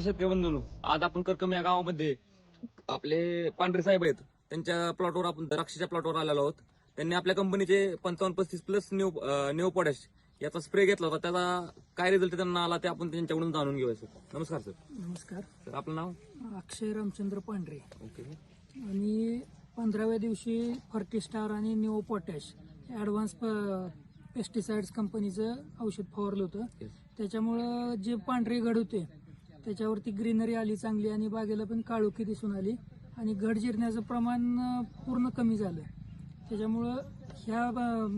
शेतकरी बंधूंनो, आज आपण करकम या गावामध्ये आपले पांढरे साहेब आहेत. त्यांच्या प्लॉटवर आपण द्राक्षाच्या प्लॉटवर आलेलो आहोत. त्यांनी आपल्या कंपनीचे 55-35 प्लस न्यू पोटॅश याचा स्प्रे घेतला होता. त्याचा काय रिझल्ट त्यांना आला ते आपण त्यांच्याकडून जाणून घेऊया. सर नमस्कार. सर नमस्कार. सर आपलं नाव? अक्षय रामचंद्र पांढरे. ओके. आणि 15व्या दिवशी फर्टिस्टार आणि न्यू पोटॅश ऍडव्हान्स पेस्टिसाइड्स कंपनीचं औषध फवारलं होतं. Yes. त्याच्यामुळं जे पांढरे घड होते त्याच्यावरती ग्रीनरी आली चांगली आणि बागेला पण काळोखी दिसून आली आणि घड जिरण्याचं प्रमाण पूर्ण कमी झालं. त्याच्यामुळं ह्या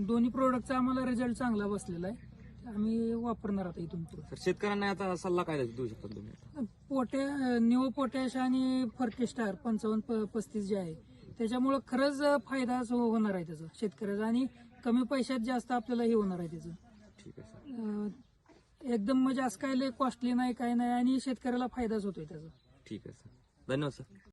दोन्ही प्रोडक्टचा आम्हाला रिझल्ट चांगला बसलेला आहे. आम्ही वापरणार आता इथून पुढे. सर शेतकऱ्यांना आता सल्ला काय देऊ शकता तुम्ही? न्यू पोटॅश आणि फर्टिस्टार 55-35 जे आहे त्याच्यामुळं खरंच फायदाच होणार आहे त्याचा शेतकऱ्याचा आणि कमी पैशात जास्त आपल्याला हे होणार आहे त्याचं. ठीक आहे सर. एकदम म्हणजे असं काय कॉस्टली नाही काय नाही आणि शेतकऱ्याला फायदाच होतोय त्याचा. ठीक आहे सर. धन्यवाद सर.